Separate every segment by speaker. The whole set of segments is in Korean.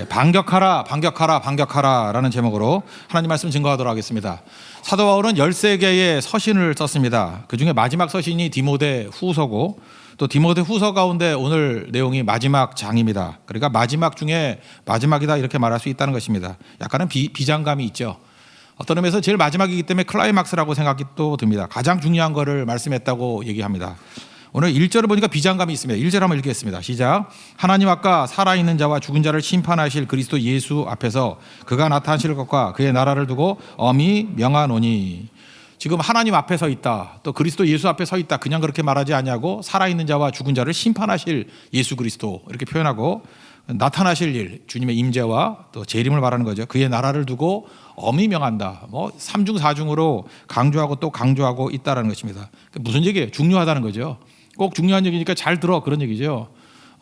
Speaker 1: 반격하라, 반격하라, 반격하라라는 제목으로 하나님 말씀 증거하도록 하겠습니다. 사도 바울은 13개의 서신을 썼습니다. 그중에 마지막 서신이 디모데 후서고, 또 디모데 후서 가운데 오늘 내용이 마지막 장입니다. 그러니까 마지막 중에 마지막이다 이렇게 말할 수 있다는 것입니다. 약간은 비장감이 있죠. 어떤 의미에서 제일 마지막이기 때문에 클라이막스라고 생각이 또 듭니다. 가장 중요한 거를 말씀했다고 얘기합니다. 오늘 1절을 보니까 비장감이 있습니다. 1절 한번 읽겠습니다. 시작. 하나님 아까 살아있는 자와 죽은 자를 심판하실 그리스도 예수 앞에서 그가 나타나실 것과 그의 나라를 두고 엄히 명하노니. 지금 하나님 앞에 서 있다, 또 그리스도 예수 앞에 서 있다, 그냥 그렇게 말하지 않냐고, 살아있는 자와 죽은 자를 심판하실 예수 그리스도 이렇게 표현하고, 나타나실 일, 주님의 임재와 또 재림을 말하는 거죠. 그의 나라를 두고 엄히 명한다. 뭐 3중 4중으로 강조하고 또 강조하고 있다라는 것입니다. 무슨 얘기예요? 중요하다는 거죠. 꼭 중요한 얘기니까 잘 들어, 그런 얘기죠.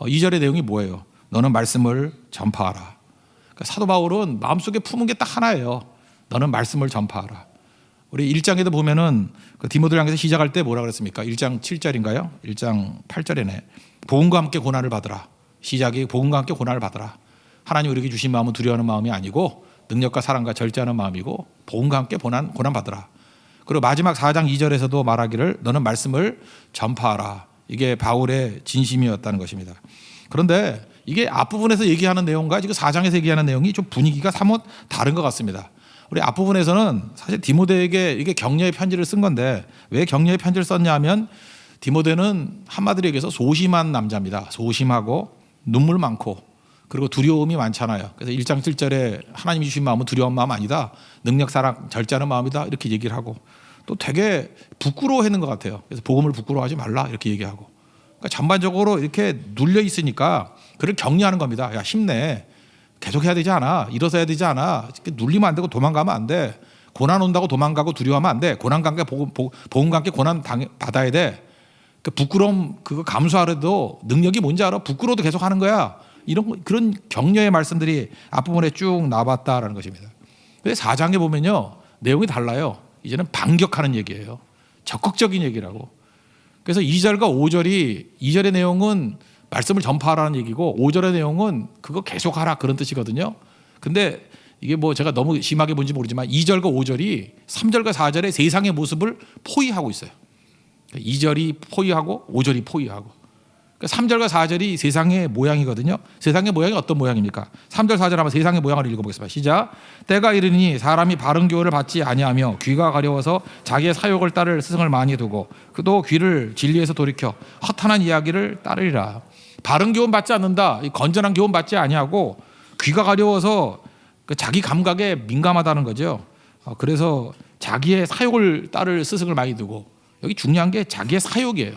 Speaker 1: 2절의 내용이 뭐예요? 너는 말씀을 전파하라. 그러니까 사도 바울은 마음속에 품은 게 딱 하나예요. 너는 말씀을 전파하라. 우리 1장에도 보면은 그 디모데를 향해서 시작할 때 뭐라 그랬습니까? 1장 7절인가요? 1장 8절에네. 복음과 함께 고난을 받으라. 시작이 복음과 함께 고난을 받으라. 하나님 우리에게 주신 마음은 두려워하는 마음이 아니고 능력과 사랑과 절제하는 마음이고 복음과 함께 고난 받으라. 그리고 마지막 4장 2절에서도 말하기를 너는 말씀을 전파하라. 이게 바울의 진심이었다는 것입니다. 그런데 이게 앞부분에서 얘기하는 내용과 지금 4장에서 얘기하는 내용이 좀 분위기가 사뭇 다른 것 같습니다. 우리 앞부분에서는 사실 디모데에게 이게 격려의 편지를 쓴 건데, 왜 격려의 편지를 썼냐 하면 디모데는 한마디로 얘기해서 소심한 남자입니다. 소심하고 눈물 많고 그리고 두려움이 많잖아요. 그래서 1장 7절에 하나님이 주신 마음은 두려운 마음 아니다, 능력, 사랑, 절제하는 마음이다 이렇게 얘기를 하고, 또 되게 부끄러워하는 것 같아요. 그래서 복음을 부끄러워하지 말라 이렇게 얘기하고, 그러니까 전반적으로 이렇게 눌려 있으니까 그를 격려하는 겁니다. 야, 힘내, 계속 해야 되지 않아, 일어서야 되지 않아, 눌리면 안 되고 도망가면 안 돼, 고난 온다고 도망가고 두려워하면 안 돼, 고난과 함께 복음과 함께 고난 받아야 돼. 그 부끄러움 그거 감수하려도 능력이 뭔지 알아? 부끄러워도 계속 하는 거야. 그런 격려의 말씀들이 앞부분에 쭉 나왔다라는 것입니다. 근데 4장에 보면요, 내용이 달라요. 이제는 반격하는 얘기예요. 적극적인 얘기라고. 그래서 2절과 5절이, 2절의 내용은 말씀을 전파하라는 얘기고 5절의 내용은 그거 계속하라 그런 뜻이거든요. 근데 이게 뭐 제가 너무 심하게 본지 모르지만 2절과 5절이 3절과 4절의 세상의 모습을 포위하고 있어요. 2절이 포위하고 5절이 포위하고, 3절과 4절이 세상의 모양이거든요. 세상의 모양이 어떤 모양입니까? 3절 4절 한번 세상의 모양을 읽어보겠습니다. 시작. 때가 이르니 사람이 바른 교훈을 받지 아니하며 귀가 가려워서 자기의 사욕을 따를 스승을 많이 두고 또 귀를 진리에서 돌이켜 허탄한 이야기를 따르리라. 바른 교훈 받지 않는다, 건전한 교훈 받지 아니하고 귀가 가려워서 자기 감각에 민감하다는 거죠. 그래서 자기의 사욕을 따를 스승을 많이 두고, 여기 중요한 게 자기의 사욕이에요.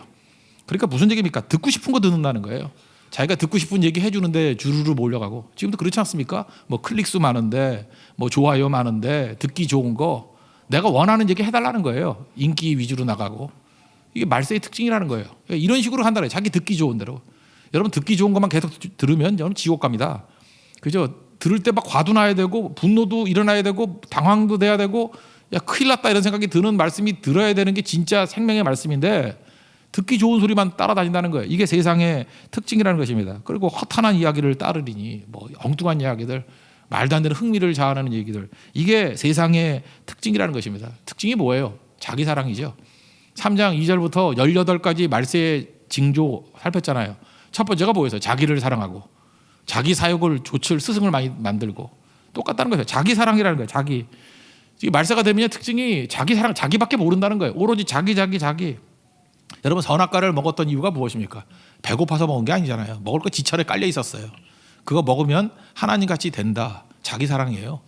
Speaker 1: 그러니까 무슨 얘기입니까? 듣고 싶은 거 듣는다는 거예요. 자기가 듣고 싶은 얘기 해주는데 주르르 몰려가고, 지금도 그렇지 않습니까? 뭐 클릭수 많은데, 뭐 좋아요 많은데, 듣기 좋은 거 내가 원하는 얘기 해달라는 거예요. 인기 위주로 나가고, 이게 말세의 특징이라는 거예요. 이런 식으로 한다는 거예요. 자기 듣기 좋은 대로. 여러분 듣기 좋은 것만 계속 들으면 여러분 지옥 갑니다. 그죠? 들을 때 막 화도 나야 되고 분노도 일어나야 되고 당황도 돼야 되고, 야 큰일 났다 이런 생각이 드는 말씀이 들어야 되는 게 진짜 생명의 말씀인데, 듣기 좋은 소리만 따라다닌다는 거예요. 이게 세상의 특징이라는 것입니다. 그리고 허탄한 이야기를 따르리니, 뭐 엉뚱한 이야기들, 말도 안 되는 흥미를 자아내는 얘기들, 이게 세상의 특징이라는 것입니다. 특징이 뭐예요? 자기 사랑이죠. 3장 2절부터 18가지 말세의 징조 살폈잖아요. 첫 번째가 뭐였어요? 자기를 사랑하고 자기 사욕을 조칠 스승을 많이 만들고, 똑같다는 거예요. 자기 사랑이라는 거예요. 자기. 말세가 되면 특징이 자기 사랑, 자기밖에 모른다는 거예요. 오로지 자기. 여러분 선악과를 먹었던 이유가 무엇입니까? 배고파서 먹은 게 아니잖아요. 먹을 거 지천에 깔려 있었어요. 그거 먹으면 하나님같이 된다. 자기 사랑이에요.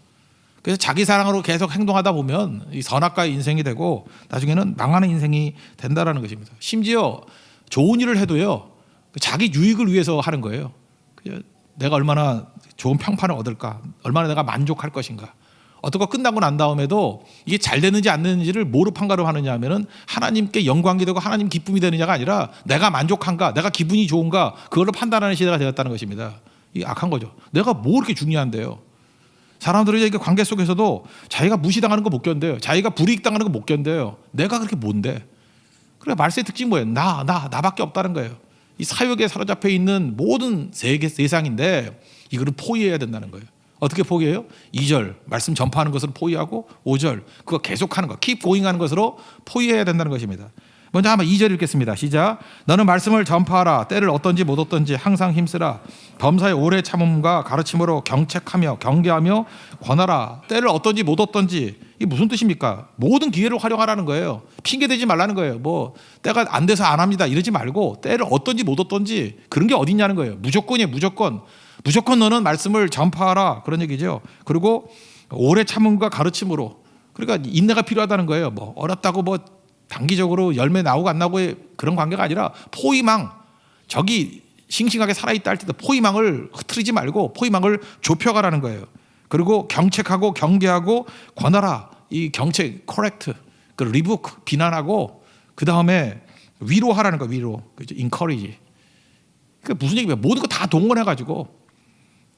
Speaker 1: 그래서 자기 사랑으로 계속 행동하다 보면 이 선악과의 인생이 되고 나중에는 망하는 인생이 된다라는 것입니다. 심지어 좋은 일을 해도요, 자기 유익을 위해서 하는 거예요. 내가 얼마나 좋은 평판을 얻을까, 얼마나 내가 만족할 것인가. 어떤 거 끝나고 난 다음에도 이게 잘 되는지 안 되는지를 뭐로 판가름하느냐 하면은 하나님께 영광이 되고 하나님 기쁨이 되느냐가 아니라 내가 만족한가, 내가 기분이 좋은가, 그걸로 판단하는 시대가 되었다는 것입니다. 이게 악한 거죠. 내가 뭐 그렇게 중요한데요. 사람들이 이게 관계 속에서도 자기가 무시당하는 거 못 견뎌요. 자기가 불이익당하는 거 못 견뎌요. 내가 그렇게 뭔데? 그래, 말세의 특징이 뭐예요? 나밖에 없다는 거예요. 이 사욕에 사로잡혀 있는 모든 세상인데 이거를 포위해야 된다는 거예요. 어떻게 포기해요? 2절 말씀 전파하는 것으로 포위하고 5절 그거 계속하는 거 keep going 하는 것으로 포위해야 된다는 것입니다. 먼저 한번 2절 읽겠습니다. 시작. 너는 말씀을 전파하라. 때를 얻든지 못 얻든지 항상 힘쓰라. 범사의 오래 참음과 가르침으로 경책하며 경계하며 권하라. 때를 얻든지 못 얻든지 이게 무슨 뜻입니까? 모든 기회를 활용하라는 거예요. 핑계대지 말라는 거예요. 뭐 때가 안 돼서 안 합니다 이러지 말고 때를 얻든지 못 얻든지 그런 게 어딨냐는 거예요. 무조건이에요. 무조건 너는 말씀을 전파하라 그런 얘기죠. 그리고 오래 참음과 가르침으로 그러니까 인내가 필요하다는 거예요. 뭐 어렵다고 뭐 단기적으로 열매 나오고 안 나오고의 그런 관계가 아니라 포위망 적이 싱싱하게 살아있다 할 때도 포위망을 흐트리지 말고 포위망을 좁혀가라는 거예요. 그리고 경책하고 경계하고 권하라. 이 경책 correct 그 rebuke 비난하고 그 다음에 위로하라는 거 위로 그죠? encourage. 그 무슨 얘기야? 모든 거 다 동원해 가지고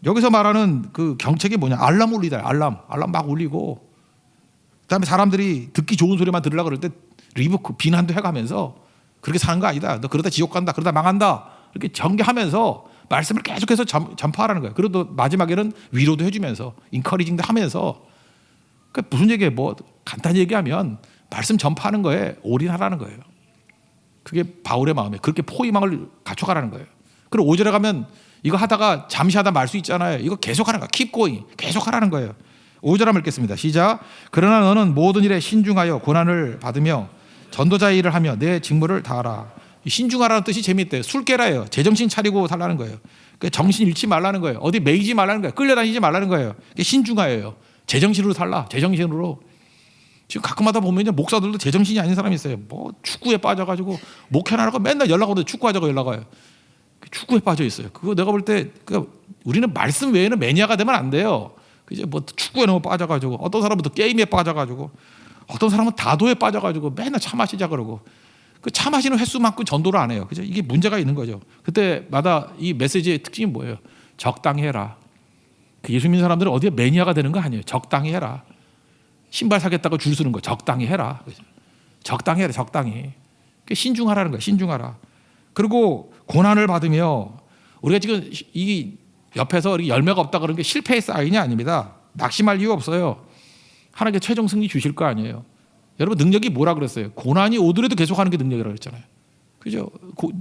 Speaker 1: 여기서 말하는 그 경책이 뭐냐? 알람 울리다. 알람 막 울리고 그다음에 사람들이 듣기 좋은 소리만 들으려고 그럴 때 리부크 비난도 해가면서 그렇게 사는 거 아니다. 너 그러다 지옥 간다. 그러다 망한다. 이렇게 전개하면서 말씀을 계속해서 전파하라는 거예요. 그리고 마지막에는 위로도 해주면서 인커리징도 하면서 그 무슨 얘기예요? 뭐 간단히 얘기하면 말씀 전파하는 거에 올인하라는 거예요. 그게 바울의 마음에 그렇게 포위망을 갖춰가라는 거예요. 그리고 5절에 가면 이거 하다가 잠시 하다 말 수 있잖아요. 이거 계속하는 거야. keep going. 계속하라는 거예요. 5절 한번 읽겠습니다. 시작. 그러나 너는 모든 일에 신중하여 고난을 받으며 전도자의 일을 하며 내 직무를 다하라. 신중하라는 뜻이 재미있대요. 술 깨라예요. 제정신 차리고 살라는 거예요. 정신 잃지 말라는 거예요. 어디 매이지 말라는 거예요. 끌려다니지 말라는 거예요. 신중하여요. 제정신으로 살라. 제정신으로. 지금 가끔마다 보면 목사들도 제정신이 아닌 사람이 있어요. 뭐 축구에 빠져가지고 목회하라고 맨날 연락 오는데 축구하자고 연락 와요. 축구에 빠져 있어요. 그거 내가 볼 때 우리는 말씀 외에는 매니아가 되면 안 돼요. 이제 뭐 축구에 너무 빠져가지고 어떤 사람은 또 게임에 빠져가지고 어떤 사람은 다도에 빠져가지고 맨날 차 마시자 그러고 그 차 마시는 횟수만큼 전도를 안 해요. 그죠? 이게 문제가 있는 거죠. 그때마다 이 메시지의 특징이 뭐예요? 적당히 해라. 그 예수 믿는 사람들은 어디에 매니아가 되는 거 아니에요. 적당히 해라. 신발 사겠다고 줄 서는 거 적당히 해라. 그죠? 적당히 해라. 적당히. 신중하라는 거예요. 신중하라. 그리고 고난을 받으며 우리가 지금 이 옆에서 열매가 없다 그런 게 실패의 사인이 아닙니다. 낙심할 이유 없어요. 하나님께 최종 승리 주실 거 아니에요. 여러분 능력이 뭐라 그랬어요? 고난이 오더라도 계속하는 게 능력이라고 그랬잖아요. 그죠?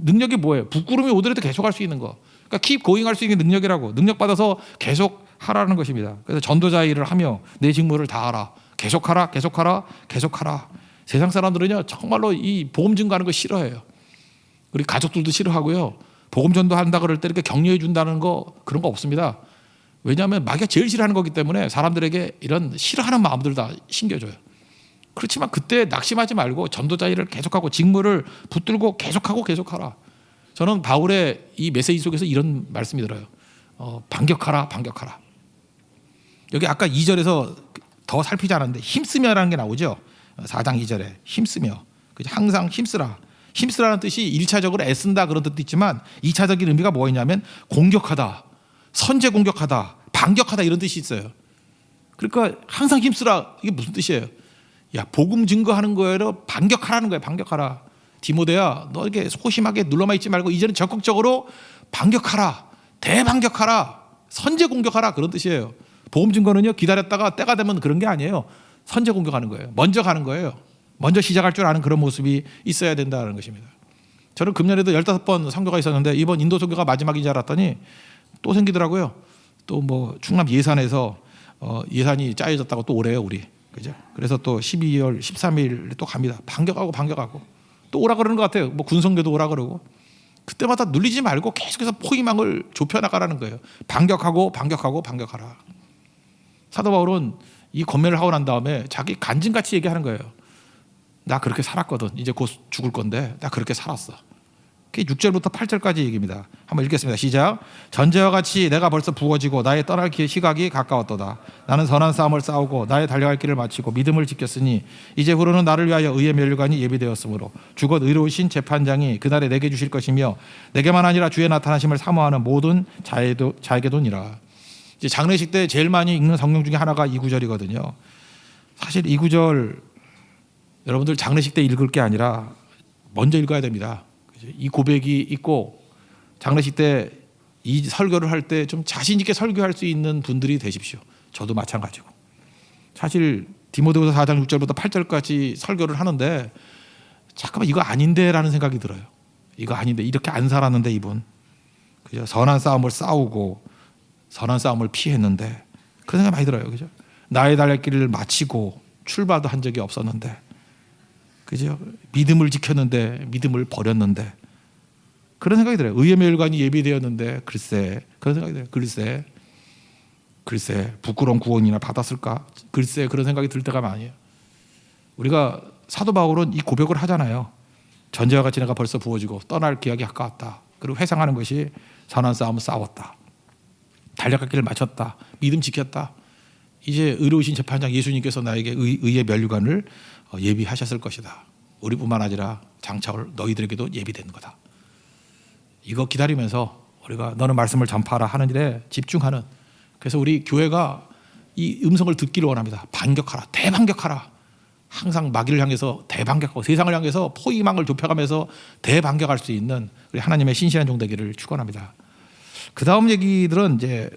Speaker 1: 능력이 뭐예요? 부끄러움이 오더라도 계속할 수 있는 거. 그러니까 keep going 할 수 있는 능력이라고. 능력 받아서 계속 하라는 것입니다. 그래서 전도자 일을 하며 내 직무를 다하라. 계속하라. 계속하라. 계속하라. 세상 사람들은요 정말로 이 복음 증거하는 거 싫어해요. 우리 가족들도 싫어하고요. 복음 전도한다 그럴 때 이렇게 격려해 준다는 거 그런 거 없습니다. 왜냐하면 마귀가 제일 싫어하는 거기 때문에 사람들에게 이런 싫어하는 마음들 다 심겨줘요. 그렇지만 그때 낙심하지 말고 전도자 일을 계속하고 직무를 붙들고 계속하라. 저는 바울의 이 메시지 속에서 이런 말씀이 들어요. 반격하라. 여기 아까 2절에서 더 살피지 않았는데 힘쓰며라는 게 나오죠. 4장 2절에 힘쓰며 항상 힘쓰라. 힘쓰라는 뜻이 1차적으로 애쓴다 그런 뜻도 있지만 2차적인 의미가 뭐였냐면 공격하다, 선제 공격하다, 반격하다 이런 뜻이 있어요. 그러니까 항상 힘쓰라 이게 무슨 뜻이에요? 야 복음 증거하는 거예요. 반격하라는 거예요. 반격하라. 디모데야 너 이렇게 소심하게 눌러만 있지 말고 이제는 적극적으로 반격하라. 대반격하라. 선제 공격하라 그런 뜻이에요. 복음 증거는요 기다렸다가 때가 되면 그런 게 아니에요. 선제 공격하는 거예요. 먼저 가는 거예요. 먼저 시작할 줄 아는 그런 모습이 있어야 된다는 것입니다. 저는 금년에도 15번 선교가 있었는데 이번 인도 선교가 마지막인 줄 알았더니 또 생기더라고요. 또 뭐 충남 예산에서 예산이 짜여졌다고 또 오래요 우리. 그죠? 그래서 또 12월 13일 또 갑니다. 반격하고 또 오라 그러는 것 같아요. 뭐 군성교도 오라 그러고 그때마다 눌리지 말고 계속해서 포위망을 좁혀나가라는 거예요. 반격하라. 사도 바울은 이 권면을 하고 난 다음에 자기 간증같이 얘기하는 거예요. 나 그렇게 살았거든. 이제 곧 죽을 건데 나 그렇게 살았어. 그게 6절부터 8절까지 얘기입니다. 한번 읽겠습니다. 시작. 전제와 같이 내가 벌써 부어지고 나의 떠날 시각이 가까웠도다. 나는 선한 싸움을 싸우고 나의 달려갈 길을 마치고 믿음을 지켰으니 이제 후로는 나를 위하여 의의 면류관이 예비되었으므로 주곧 의로우신 재판장이 그날에 내게 주실 것이며 내게만 아니라 주의 나타나심을 사모하는 모든 자에게도니라. 이제 장례식 때 제일 많이 읽는 성경 중에 하나가 이 구절이거든요. 사실 이 구절 여러분들 장례식 때 읽을 게 아니라 먼저 읽어야 됩니다. 이 고백이 있고 장례식 때 이 설교를 할 때 좀 자신 있게 설교할 수 있는 분들이 되십시오. 저도 마찬가지고. 사실 디모데후서 4장 6절부터 8절까지 설교를 하는데 잠깐만 이거 아닌데라는 생각이 들어요. 이거 아닌데 이렇게 안 살았는데 이분 그죠? 선한 싸움을 싸우고 선한 싸움을 피했는데 그런 생각이 많이 들어요. 그죠? 나의 달릴 길을 마치고 출발도 한 적이 없었는데 그죠? 믿음을 지켰는데 믿음을 버렸는데 그런 생각이 들어요. 의의 멸관이 예비되었는데 글쎄 그런 생각이 들어요. 글쎄 부끄러운 구원이나 받았을까? 글쎄 그런 생각이 들 때가 많아요. 우리가 사도 바울은 이 고백을 하잖아요. 전제와 같이 내가 벌써 부어지고 떠날 기약이 가까웠다. 그리고 회상하는 것이 선한 싸움을 싸웠다. 달려갈 길을 마쳤다. 믿음 지켰다. 이제 의로우신 재판장 예수님께서 나에게 의의 면류관을 예비하셨을 것이다. 우리뿐만 아니라 장차 올 너희들에게도 예비된 거다. 이거 기다리면서 우리가 너는 말씀을 전파하라 하는 일에 집중하는 그래서 우리 교회가 이 음성을 듣기를 원합니다. 반격하라. 대반격하라. 항상 마귀를 향해서 대반격하고 세상을 향해서 포위망을 좁혀가면서 대반격할 수 있는 우리 하나님의 신실한 종 되기를 축원합니다. 그 다음 얘기들은 이제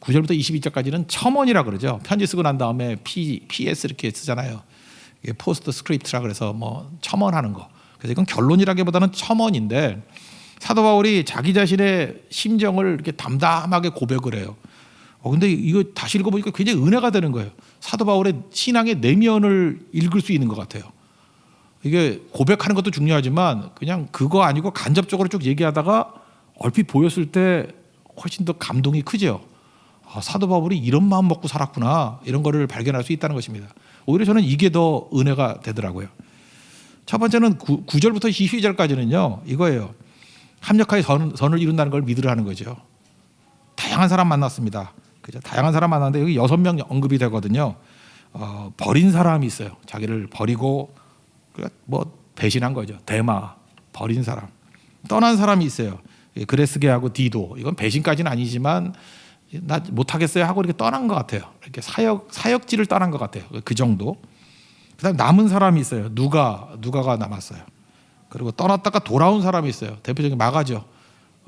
Speaker 1: 9절부터 22절까지는 첨언이라 그러죠. 편지 쓰고 난 다음에 PS 이렇게 쓰잖아요. 이게 포스트 스크립트라 그래서 뭐 첨언하는 거. 그래서 이건 결론이라기보다는 첨언인데 사도 바울이 자기 자신의 심정을 이렇게 담담하게 고백을 해요. 근데 이거 다시 읽어보니까 굉장히 은혜가 되는 거예요. 사도 바울의 신앙의 내면을 읽을 수 있는 것 같아요. 이게 고백하는 것도 중요하지만 그냥 그거 아니고 간접적으로 쭉 얘기하다가 얼핏 보였을 때 훨씬 더 감동이 크죠. 사도 바울이 이런 마음 먹고 살았구나 이런 거를 발견할 수 있다는 것입니다. 오히려 저는 이게 더 은혜가 되더라고요. 첫 번째는 9절부터 22절까지는요. 이거예요. 합력하여 선을 이룬다는 걸 믿으라는 거죠. 다양한 사람 만났습니다. 그죠? 다양한 사람 만났는데 여기 6명 언급이 되거든요. 버린 사람이 있어요. 자기를 버리고 뭐 배신한 거죠. 데마 버린 사람. 떠난 사람이 있어요. 그레스게하고 디도. 이건 배신까지는 아니지만 나 못하겠어요 하고 이렇게 떠난 것 같아요. 이렇게 사역지를 떠난 것 같아요. 그 정도. 그다음 남은 사람이 있어요. 누가가 남았어요. 그리고 떠났다가 돌아온 사람이 있어요. 대표적인 마가죠.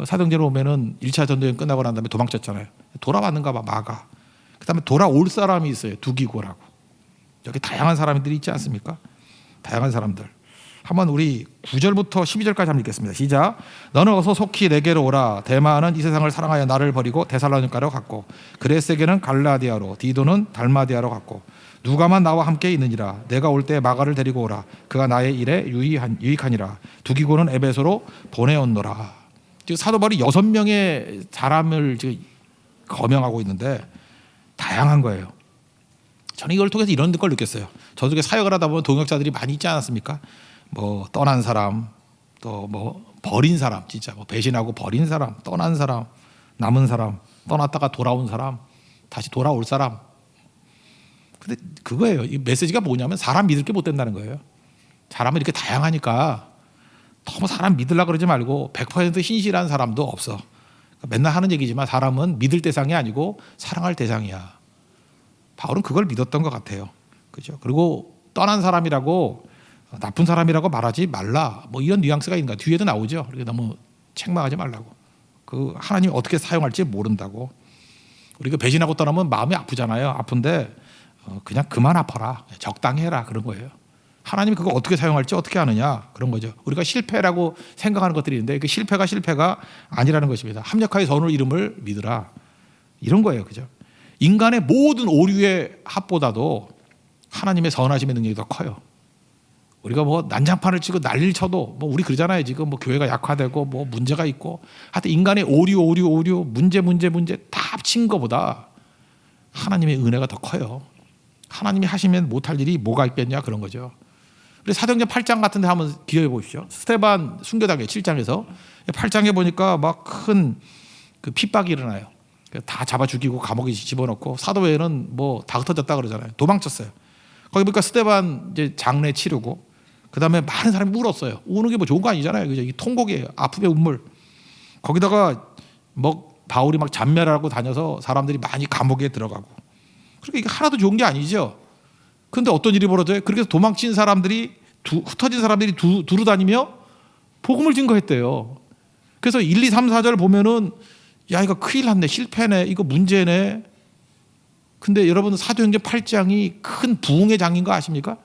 Speaker 1: 사도행전에 보면은 1차 전도여행 끝나고 난 다음에 도망쳤잖아요. 돌아왔는가 봐 마가. 그다음에 돌아올 사람이 있어요. 두기고라고. 여기 다양한 사람들이 있지 않습니까? 다양한 사람들. 한번 우리 9절부터 12절까지 한번 읽겠습니다. 시작. 너는 어서 속히 내게로 오라. 데마는 이 세상을 사랑하여 나를 버리고 데살로니가로 갔고 그레스에게는 갈라디아로 디도는 달마디아로 갔고 누가만 나와 함께 있느니라. 내가 올 때 마가를 데리고 오라. 그가 나의 일에 유익하니라. 두기고는 에베소로 보내었노라. 지금 사도 바울이 6명의 사람을 지금 거명하고 있는데 다양한 거예요. 저는 이걸 통해서 이런 걸 느꼈어요. 저도 사역을 하다 보면 동역자들이 많이 있지 않았습니까? 뭐 떠난 사람, 또 뭐 버린 사람, 진짜 뭐 배신하고 버린 사람, 떠난 사람, 남은 사람, 떠났다가 돌아온 사람, 다시 돌아올 사람. 근데 그거예요. 이 메시지가 뭐냐면 사람 믿을 게 못 된다는 거예요. 사람은 이렇게 다양하니까 너무 사람 믿으려고 그러지 말고 100% 신실한 사람도 없어. 맨날 하는 얘기지만 사람은 믿을 대상이 아니고 사랑할 대상이야. 바울은 그걸 믿었던 것 같아요. 그죠? 그리고 떠난 사람이라고 나쁜 사람이라고 말하지 말라. 뭐 이런 뉘앙스가 있는가? 뒤에도 나오죠. 그렇게 너무 책망하지 말라고. 그 하나님이 어떻게 사용할지 모른다고. 우리가 배신하고 떠나면 마음이 아프잖아요. 아픈데 그냥 그만 아파라. 적당히 해라. 그런 거예요. 하나님이 그거 어떻게 사용할지 어떻게 아느냐 그런 거죠. 우리가 실패라고 생각하는 것들이 있는데 그 실패가 아니라는 것입니다. 합력하여 선을 이름을 믿으라 이런 거예요. 그죠? 인간의 모든 오류의 합보다도 하나님의 선하심의 능력이 더 커요. 우리가 뭐 난장판을 치고 난리를 쳐도 뭐 우리 그러잖아요. 지금 뭐 교회가 약화되고 뭐 문제가 있고 하여튼 인간의 오류 문제 다 합친 것보다 하나님의 은혜가 더 커요. 하나님이 하시면 못할 일이 뭐가 있겠냐 그런 거죠. 우리 사도행전 8장 같은 데 한번 기억해 보십시오. 스데반 순교당해 7장에서 8장에 보니까 막 큰 그 핍박이 일어나요. 다 잡아 죽이고 감옥에 집어넣고 사도회는 뭐 다 흩어졌다 그러잖아요. 도망쳤어요. 거기 보니까 스데반 이제 장례 치르고 그다음에 많은 사람이 울었어요. 우는 게 뭐 좋은 거 아니잖아요. 그죠? 이 통곡이에요. 아픔의 운물. 거기다가 뭐 바울이 막 잔멸하고 다녀서 사람들이 많이 감옥에 들어가고. 그러니까 이게 하나도 좋은 게 아니죠. 그런데 어떤 일이 벌어져요? 그렇게 해서 도망친 사람들이 흩어진 사람들이 두루 다니며 복음을 증거했대요. 그래서 1, 2, 3, 4절 보면은 야 이거 큰일 났네, 실패네, 이거 문제네. 근데 여러분 사도행전 8장이 큰 부흥의 장인 거 아십니까?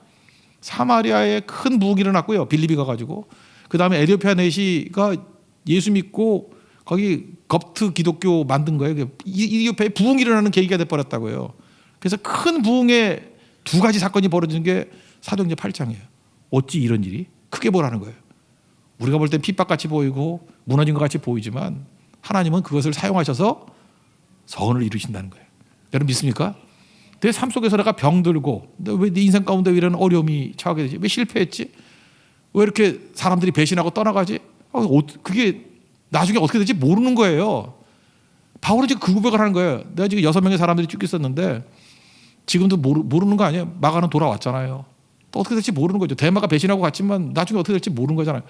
Speaker 1: 사마리아에 큰 부흥이 일어났고요. 빌립이 가가지고 그 다음에 에디오피아 내시가 예수 믿고 거기 겁트 기독교 만든 거예요. 이디오피아에 부흥이 일어나는 계기가 돼버렸다고요. 그래서 큰 부흥의 두 가지 사건이 벌어지는 게 사도행전 8장이에요. 어찌 이런 일이 크게 보라는 거예요. 우리가 볼 땐 핍박같이 보이고 무너진 것 같이 보이지만 하나님은 그것을 사용하셔서 선을 이루신다는 거예요. 여러분 믿습니까? 내 삶 속에서 내가 병들고 왜 네 인생 가운데 이런 어려움이 처하게 되지? 왜 실패했지? 왜 이렇게 사람들이 배신하고 떠나가지? 그게 나중에 어떻게 될지 모르는 거예요. 바울은 지금 그 고백을 하는 거예요. 내가 지금 6명의 사람들이 쫓겼었는데 지금도 모르는 거 아니에요? 마가는 돌아왔잖아요. 또 어떻게 될지 모르는 거죠. 대마가 배신하고 갔지만 나중에 어떻게 될지 모르는 거잖아요.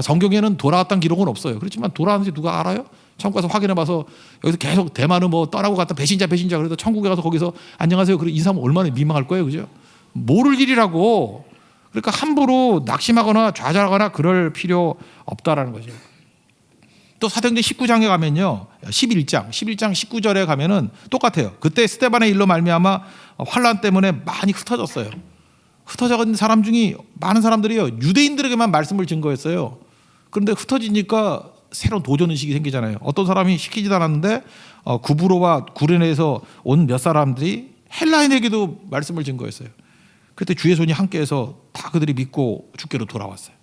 Speaker 1: 성경에는 돌아왔다는 기록은 없어요. 그렇지만 돌아왔는지 누가 알아요? 천국 가서 확인해봐서 여기서 계속 대마는 뭐 떠나고 갔다 배신자 그래도 천국에 가서 거기서 안녕하세요 그리고 인사하면 얼마나 민망할 거예요, 그죠? 모를 일이라고. 그러니까 함부로 낙심하거나 좌절하거나 그럴 필요 없다라는 거죠. 또 사도행전 19장에 가면요, 11장 19절에 가면은 똑같아요. 그때 스데반의 일로 말미암아 환란 때문에 많이 흩어졌어요. 흩어져 있는 사람 중에 많은 사람들이요 유대인들에게만 말씀을 증거했어요. 그런데 흩어지니까 새로운 도전 의식이 생기잖아요. 어떤 사람이 시키지도 않았는데 구브로와 구레네에서 온 몇 사람들이 헬라인에게도 말씀을 증거했어요. 그때 주의 손이 함께해서 다 그들이 믿고 주께로 돌아왔어요.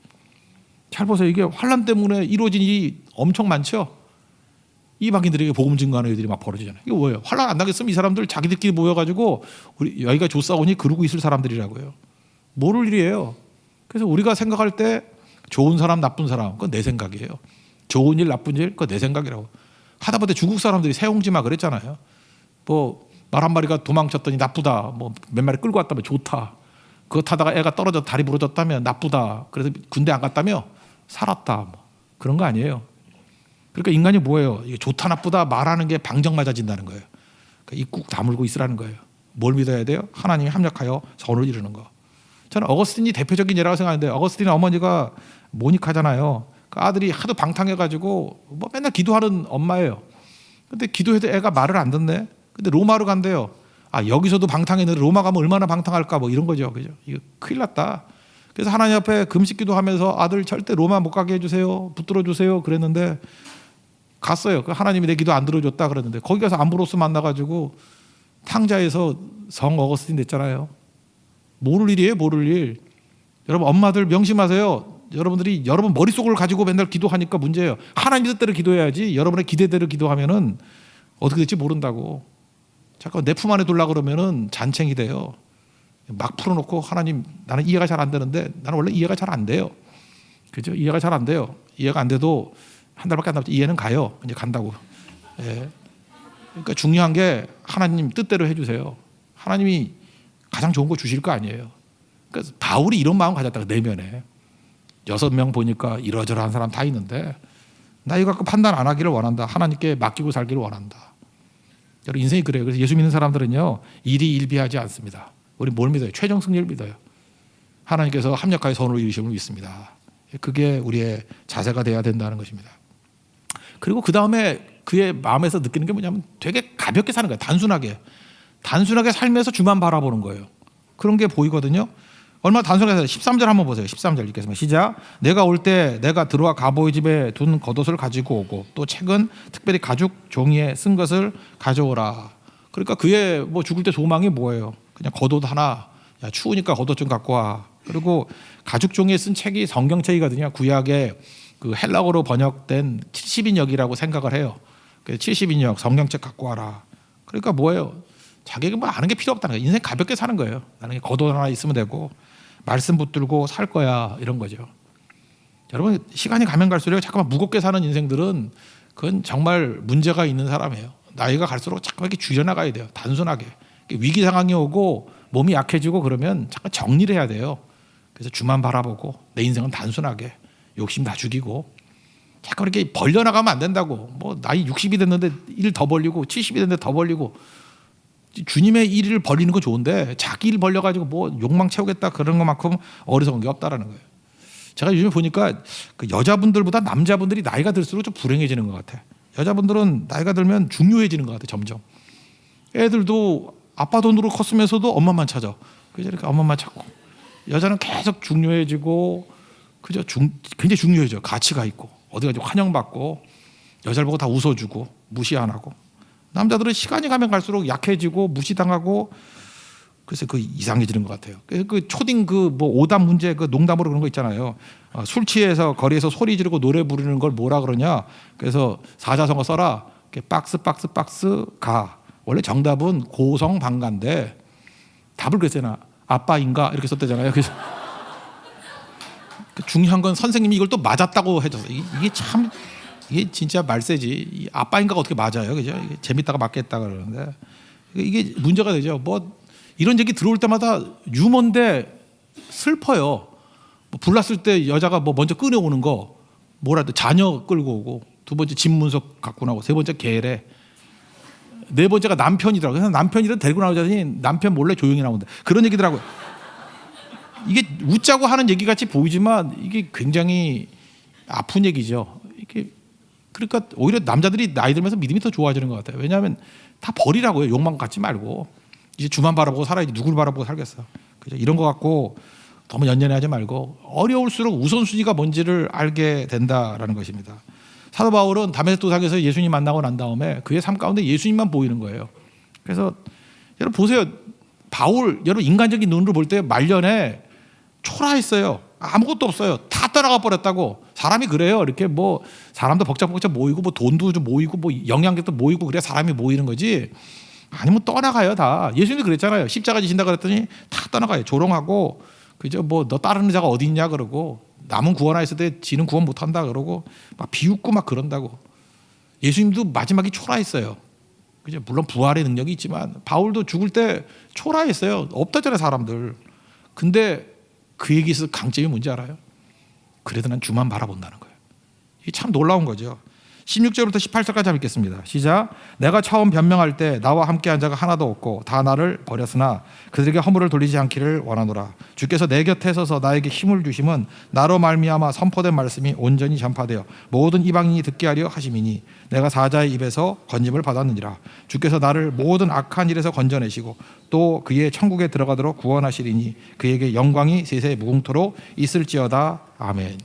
Speaker 1: 잘 보세요. 이게 환란 때문에 이루어진 일이 엄청 많죠. 이방인들에게 복음 증거하는 일들이 막 벌어지잖아요. 이게 뭐예요? 환란 안 당했으면 이 사람들 자기들끼리 모여가지고 우리 여기가 조싸오니 그러고 있을 사람들이라고요. 모를 일이에요. 그래서 우리가 생각할 때 좋은 사람 나쁜 사람 그건 내 생각이에요. 좋은 일 나쁜 일 그건 내 생각이라고. 하다못해 중국 사람들이 새옹지마 그랬잖아요. 뭐 말 한 마리가 도망쳤더니 나쁘다. 뭐 몇 마리 끌고 왔다면 좋다. 그거 타다가 애가 떨어져 다리 부러졌다면 나쁘다. 그래서 군대 안 갔다며 살았다. 뭐 그런 거 아니에요. 그러니까 인간이 뭐예요? 이게 좋다 나쁘다 말하는 게 방정 맞아진다는 거예요. 그러니까 입 꾹 다물고 있으라는 거예요. 뭘 믿어야 돼요? 하나님이 합력하여 선을 이루는 거. 저는 어거스틴이 대표적인 예라고 생각하는데 어거스틴 어머니가 모니카잖아요. 그 아들이 하도 방탕해가지고 뭐 맨날 기도하는 엄마예요. 근데 기도해도 애가 말을 안 듣네. 근데 로마로 간대요. 여기서도 방탕했는데 로마 가면 얼마나 방탕할까 뭐 이런 거죠. 그죠? 이거 큰일 났다. 그래서 하나님 앞에 금식 기도하면서 아들 절대 로마 못 가게 해주세요. 붙들어 주세요. 그랬는데 갔어요. 하나님이 내 기도 안 들어줬다 그랬는데 거기 가서 암브로스 만나가지고 탕자에서 성 어거스틴 됐잖아요. 모를 일이에요. 모를 일. 여러분 엄마들 명심하세요. 여러분들이 여러분 머릿속을 가지고 맨날 기도하니까 문제예요. 하나님 뜻대로 기도해야지 여러분의 기대대로 기도하면은 어떻게 될지 모른다고. 잠깐 내 품 안에 둘라 그러면은 잔챙이 돼요. 막 풀어놓고 하나님 나는 이해가 잘 안 되는데 나는 원래 이해가 잘 안 돼요. 그죠? 이해가 잘 안 돼요. 이해가 안 돼도 한 달밖에 안 남았죠. 이해는 가요. 이제 간다고. 예. 그러니까 중요한 게 하나님 뜻대로 해주세요. 하나님이 가장 좋은 거 주실 거 아니에요. 그러니까 바울이 이런 마음 가졌다가 내면에 6명 보니까 이러저러한 사람 다 있는데 나 이거 갖고 판단 안 하기를 원한다. 하나님께 맡기고 살기를 원한다. 여러분 인생이 그래요. 그래서 예수 믿는 사람들은요 일이 일비하지 않습니다. 우리 뭘 믿어요? 최종 승리를 믿어요. 하나님께서 합력하여 선을 이루심을 믿습니다. 그게 우리의 자세가 돼야 된다는 것입니다. 그리고 그 다음에 그의 마음에서 느끼는 게 뭐냐면 되게 가볍게 사는 거예요. 단순하게 살면서 주만 바라보는 거예요. 그런 게 보이거든요. 얼마나 단순하게 13절 한번 보세요. 13절 읽겠습니다. 시작. 내가 올 때 내가 들어와 가보의 집에 둔 겉옷을 가지고 오고 또 책은 특별히 가죽 종이에 쓴 것을 가져오라. 그러니까 그의 뭐 죽을 때 소망이 뭐예요? 그냥 겉옷 하나. 야, 추우니까 겉옷 좀 갖고 와. 그리고 가죽 종이에 쓴 책이 성경책이거든요. 구약의 그 헬라어로 번역된 70인역이라고 생각을 해요. 그래서 70인역 성경책 갖고 와라. 그러니까 뭐예요? 자기가 뭐 아는 게 필요 없다는 거예요. 인생 가볍게 사는 거예요. 나는 겉옷 하나 있으면 되고 말씀 붙들고 살 거야 이런 거죠. 여러분 시간이 가면 갈수록 잠깐만 무겁게 사는 인생들은 그건 정말 문제가 있는 사람이에요. 나이가 갈수록 잠깐 이렇게 줄여나가야 돼요. 단순하게 위기 상황이 오고 몸이 약해지고 그러면 잠깐 정리를 해야 돼요. 그래서 주만 바라보고 내 인생은 단순하게 욕심 다 죽이고 잠깐 이렇게 벌려나가면 안 된다고. 뭐 나이 60이 됐는데 일 더 벌리고 70이 됐는데 더 벌리고 주님의 일을 벌리는 건 좋은데 자기 일 벌려가지고 뭐 욕망 채우겠다 그런 것만큼 어리석은 게 없다라는 거예요. 제가 요즘에 보니까 그 여자분들보다 남자분들이 나이가 들수록 좀 불행해지는 것 같아. 여자분들은 나이가 들면 중요해지는 것 같아요. 점점. 애들도 아빠 돈으로 컸으면서도 엄마만 찾아. 그죠? 이렇게 엄마만 찾고. 여자는 계속 중요해지고, 그죠? 굉장히 중요해져. 가치가 있고, 어디 가서 환영받고, 여자를 보고 다 웃어주고, 무시 안 하고. 남자들은 시간이 가면 갈수록 약해지고, 무시당하고, 그래서 그 이상해지는 것 같아요. 그 초딩 그 뭐 오답 문제 그 농담으로 그런 거 있잖아요. 술 취해서 거리에서 소리 지르고 노래 부르는 걸 뭐라 그러냐. 그래서 사자성어 써라. 박스 가. 원래 정답은 고성방가인데 답을 그랬잖아. 아빠인가 이렇게 썼대잖아요. 그래서 중요한 건 선생님이 이걸 또 맞았다고 해줘서 이게 진짜 말세지. 이 아빠인가가 어떻게 맞아요, 그죠? 이게 재밌다가 맞겠다 그러는데 이게 문제가 되죠. 뭐 이런 얘기 들어올 때마다 유머인데 슬퍼요. 뭐 불났을 때 여자가 뭐 먼저 끌어오는 거 뭐라 도 자녀 끌고 오고 두 번째 집 문서 갖고 나오고 세 번째 개래. 네 번째가 남편이더라고요. 그래서 남편이라도 데리고 나오자니 남편 몰래 조용히 나온다. 그런 얘기더라고요. 이게 웃자고 하는 얘기 같이 보이지만 이게 굉장히 아픈 얘기죠. 이게 그러니까 오히려 남자들이 나이 들면서 믿음이 더 좋아지는 것 같아요. 왜냐하면 다 버리라고요. 욕만 갖지 말고 이제 주만 바라보고 살아야지 누구를 바라보고 살겠어. 그죠? 이런 거 갖고 너무 연연하지 말고 어려울수록 우선순위가 뭔지를 알게 된다라는 것입니다. 사도 바울은 다메섹 도상에서 예수님 만나고 난 다음에 그의 삶 가운데 예수님만 보이는 거예요. 그래서 여러분 보세요. 바울 여러분 인간적인 눈으로 볼 때 말년에 초라했어요. 아무것도 없어요. 다 떠나가 버렸다고. 사람이 그래요. 이렇게 뭐 사람도 복잡복잡 모이고 뭐 돈도 좀 모이고 뭐 영양제도 모이고 그래야 사람이 모이는 거지. 아니면 떠나가요 다. 예수님도 그랬잖아요. 십자가 지신다 그랬더니 다 떠나가요. 조롱하고 그죠? 뭐 너 따르는 자가 어디 있냐 그러고 남은 구원하였을 때 지는 구원 못한다 그러고 막 비웃고 막 그런다고. 예수님도 마지막에 초라했어요. 그죠? 물론 부활의 능력이 있지만 바울도 죽을 때 초라했어요. 없다잖아요 사람들. 근데 그 얘기에서 강점이 뭔지 알아요? 그래도 난 주만 바라본다는 거예요. 이게 참 놀라운 거죠. 16절부터 18절까지 한번 읽겠습니다. 시작. 내가 처음 변명할 때 나와 함께한 자가 하나도 없고 다 나를 버렸으나 그들에게 허물을 돌리지 않기를 원하노라. 주께서 내 곁에 서서 나에게 힘을 주심은 나로 말미암아 선포된 말씀이 온전히 전파되어 모든 이방인이 듣게 하려 하심이니 내가 사자의 입에서 건짐을 받았느니라. 주께서 나를 모든 악한 일에서 건져내시고 또 그의 천국에 들어가도록 구원하시리니 그에게 영광이 세세 무궁토록 있을지어다. 아멘.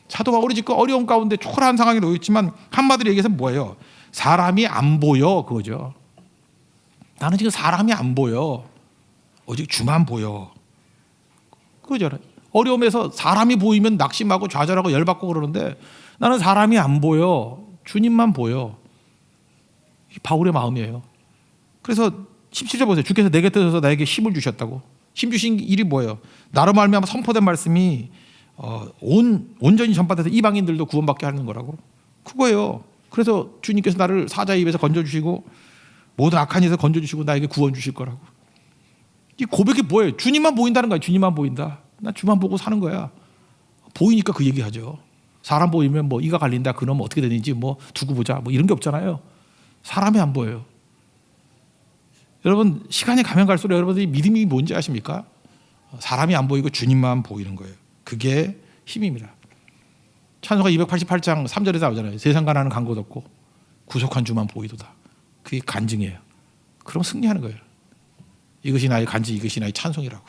Speaker 1: 사도 바울이 지금 어려운 가운데 초라한 상황에 놓여 있지만 한마디로 얘기해서 뭐예요? 사람이 안 보여 그거죠. 나는 지금 사람이 안 보여. 오직 주만 보여. 그거죠. 어려움에서 사람이 보이면 낙심하고 좌절하고 열받고 그러는데 나는 사람이 안 보여. 주님만 보여. 이게 바울의 마음이에요. 그래서 17절 보세요. 주께서 내 곁에 서서 나에게 힘을 주셨다고. 힘 주신 일이 뭐예요? 나로 말미암아 선포된 말씀이 온전히 전파돼서 이방인들도 구원받게 하는 거라고. 그거예요. 그래서 주님께서 나를 사자의 입에서 건져주시고 모든 악한 일에서 건져주시고 나에게 구원 주실 거라고. 이 고백이 뭐예요? 주님만 보인다는 거야. 주님만 보인다. 나 주만 보고 사는 거야. 보이니까 그 얘기하죠. 사람 보이면 뭐 이가 갈린다. 그놈 어떻게 되는지 뭐 두고 보자. 뭐 이런 게 없잖아요. 사람이 안 보여요. 여러분 시간이 가면 갈수록 여러분들이 믿음이 뭔지 아십니까? 사람이 안 보이고 주님만 보이는 거예요. 그게 힘입니다. 찬송가 288장 3절에 나오잖아요. 세상 가나는 간 곳 없고 구속한 주만 보이도다. 그게 간증이에요. 그럼 승리하는 거예요. 이것이 나의 간증, 이것이 나의 찬송이라고.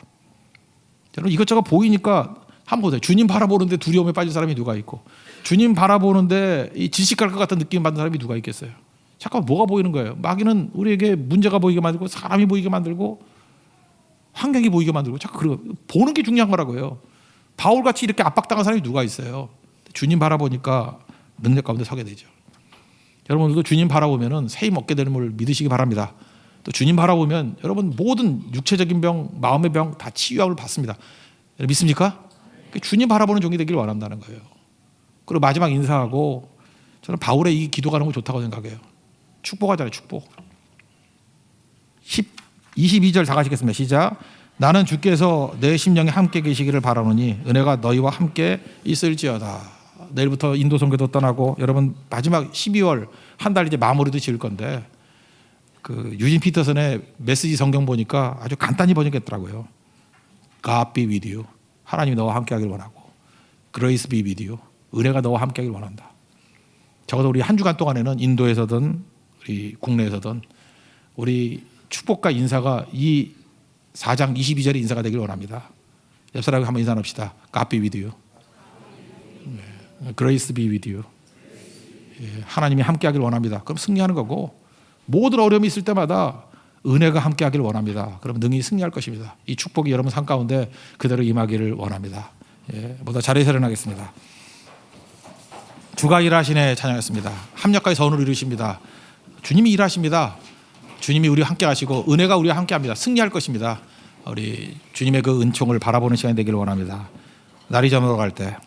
Speaker 1: 여러분 이것저것 보이니까 한번 보세요. 주님 바라보는데 두려움에 빠진 사람이 누가 있고 주님 바라보는데 이 질식할 것 같은 느낌 받는 사람이 누가 있겠어요. 잠깐 뭐가 보이는 거예요. 마귀는 우리에게 문제가 보이게 만들고 사람이 보이게 만들고 환경이 보이게 만들고 자꾸 그러고 보는 게 중요한 거라고요. 바울같이 이렇게 압박당한 사람이 누가 있어요. 주님 바라보니까 능력 가운데 서게 되죠. 여러분들도 주님 바라보면 새 힘 얻게 되는 걸 믿으시기 바랍니다. 또 주님 바라보면 여러분 모든 육체적인 병, 마음의 병 다 치유함을 받습니다. 믿습니까? 주님 바라보는 종이 되길 원한다는 거예요. 그리고 마지막 인사하고 저는 바울의 이 기도가 너무 좋다고 생각해요. 축복하잖아요. 축복. 22절 다 가시겠습니다. 시작. 나는 주께서 내 심령에 함께 계시기를 바라노니 은혜가 너희와 함께 있을지어다. 내일부터 인도 선교도 떠나고 여러분 마지막 12월 한 달 이제 마무리도 지을 건데 그 유진 피터슨의 메시지 성경 보니까 아주 간단히 번역했더라고요. God be with you. 하나님이 너와 함께 하길 원하고 Grace be with you. 은혜가 너와 함께 하길 원한다. 적어도 우리 한 주간 동안에는 인도에서든 우리 국내에서든 우리 축복과 인사가 이 4장 22절의 인사가 되길 원합니다. 옆 사람에게 한번 인사 나눕시다. God be with you. Grace be with you. 하나님이 함께하길 원합니다. 그럼 승리하는 거고, 모든 어려움이 있을 때마다 은혜가 함께하길 원합니다. 그럼 능히 승리할 것입니다. 이 축복이 여러분 삶 가운데 그대로 임하기를 원합니다. 모두 자리에서 일어나겠습니다. 주가 일하시네 찬양했습니다. 합력하여 선을 이루십니다. 주님이 일하십니다. 주님이 우리와 함께 하시고 은혜가 우리와 함께 합니다. 승리할 것입니다. 우리 주님의 그 은총을 바라보는 시간이 되기를 원합니다. 날이 저물어 갈 때